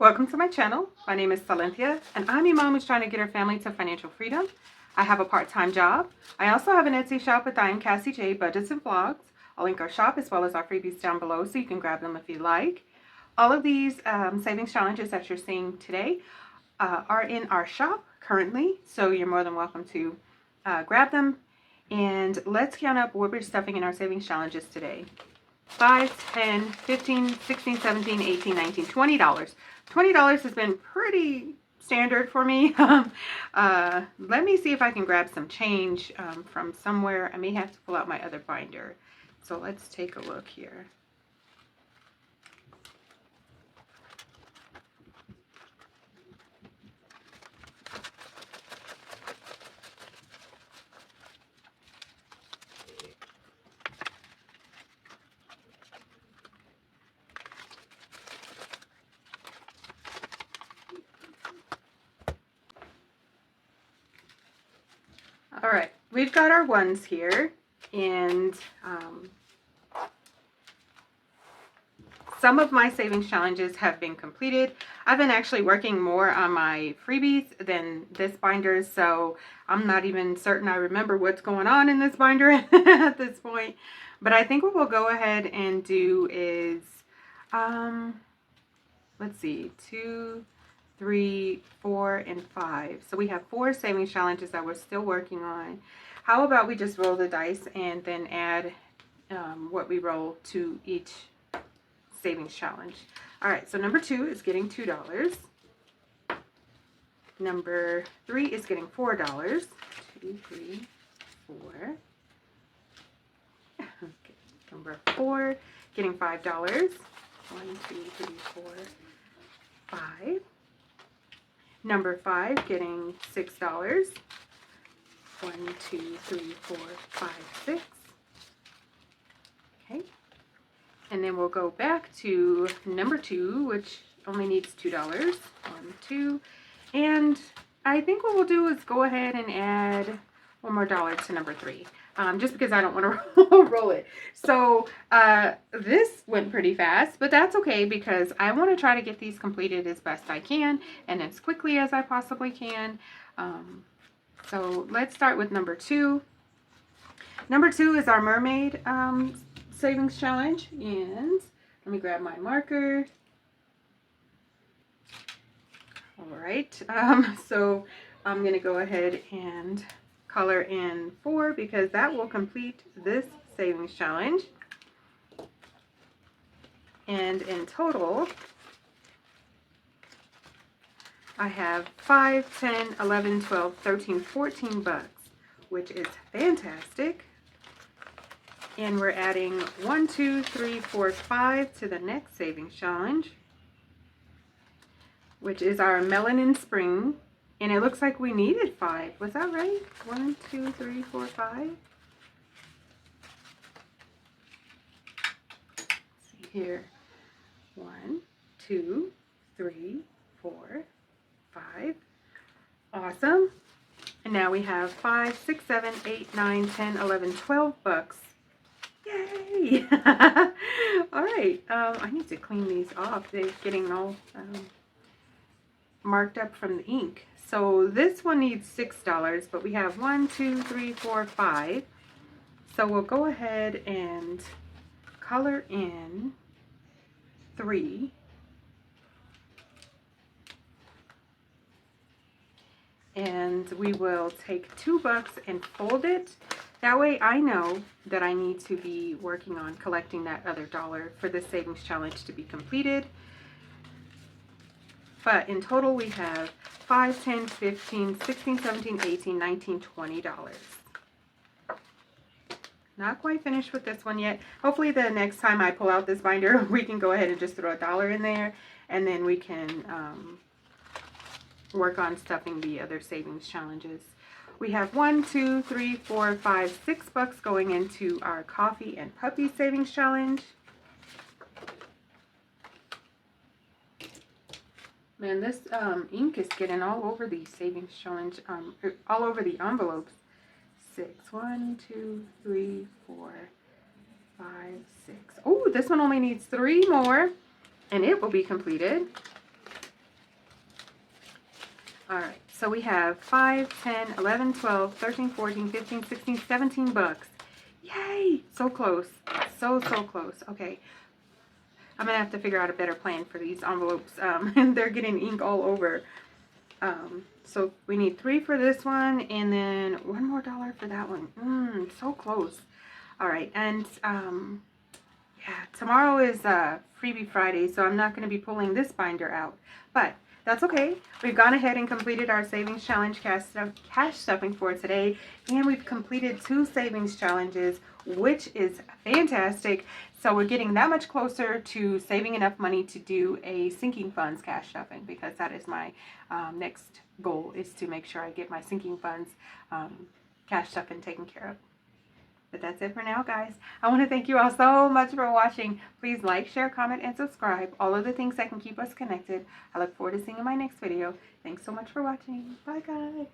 Welcome to my channel. My name is Silynthia, and I'm a mom who's trying to get her family to financial freedom. I have a part-time job. I also have an Etsy shop with SilynthiaBudgets and Vlogs. I'll link our shop as well as our freebies down below so you can grab them if you like. All of these savings challenges that you're seeing today are in our shop currently, so you're more than welcome to grab them. And let's count up what we're stuffing in our savings challenges today. 5, 10, 15, 16, 17, 18, 19, $20. $20 has been pretty standard for me. Let me see if I can grab some change from somewhere. I may have to pull out my other binder. So let's take a look here. All right, we've got our ones here, and some of my savings challenges have been completed. I've been actually working more on my freebies than this binder, so I'm not even certain I remember what's going on in this binder at this point. But I think what we'll go ahead and do is, let's see, 2, 3, 4, and 5. So we have 4 savings challenges that we're still working on. How about we just roll the dice and then add what we roll to each savings challenge. All right, so number 2 is getting $2. Number 3 is getting $4. 2, 3, 4. Okay. Number 4 getting $5. 1, 2, 3, 4, 5. Number 5 getting $6. 1, 2, 3, 4, 5, 6. Okay. And then we'll go back to number 2, which only needs $2. 1, 2. And I think what we'll do is go ahead and add one more dollar to number 3. Just because I don't want to roll it. So this went pretty fast, but that's okay because I want to try to get these completed as best I can and as quickly as I possibly can. So let's start with number 2. Number 2 is our mermaid savings challenge, and let me grab my marker. All right, so I'm going to go ahead and color in 4 because that will complete this savings challenge. And in total, I have 5, 10, 11, 12, 13, 14 bucks, which is fantastic. And we're adding 1, 2, 3, 4, 5 to the next savings challenge, which is our Melanin Spring. And it looks like we needed 5. Was that right? 1, 2, 3, 4, 5. Let's see here. 1, 2, 3, 4, 5. Awesome. And now we have 5, 6, 7, 8, 9, 10, 11, 12 bucks. Yay! All right. I need to clean these off. They're getting all marked up from the ink. So this one needs $6, but we have 1, 2, 3, 4, 5. So we'll go ahead and color in 3. And we will take $2 and fold it. That way I know that I need to be working on collecting that other dollar for this savings challenge to be completed. But in total we have 5, 10, 15, 16, 17, 18, 19, $20. Not quite finished with this one yet. Hopefully the next time I pull out this binder, we can go ahead and just throw $1 in there, and then we can work on stuffing the other savings challenges. We have 1, 2, 3, 4, 5, 6 bucks going into our coffee and puppy savings challenge. Man, this ink is getting all over the savings challenge, all over the envelopes. 6, 1, 2, 3, 4, 5, 6. Oh, this one only needs 3 more, and it will be completed. All right, so we have 5, 10, 11, 12, 13, 14, 15, 16, 17 bucks. Yay! So close. So close. Okay. I'm going to have to figure out a better plan for these envelopes. And they're getting ink all over. So we need 3 for this one and then $1 more for that one. So close. All right, and yeah, tomorrow is Freebie Friday, so I'm not going to be pulling this binder out. But that's okay. We've gone ahead and completed our savings challenge cash stuffing for today, and we've completed 2 savings challenges, which is fantastic. So we're getting that much closer to saving enough money to do a sinking funds cash stuffing, because that is my next goal, is to make sure I get my sinking funds cash stuffing taken care of. But that's it for now, guys. I want to thank you all so much for watching. Please like, share, comment, and subscribe. All of the things that can keep us connected. I look forward to seeing you in my next video. Thanks so much for watching. Bye, guys.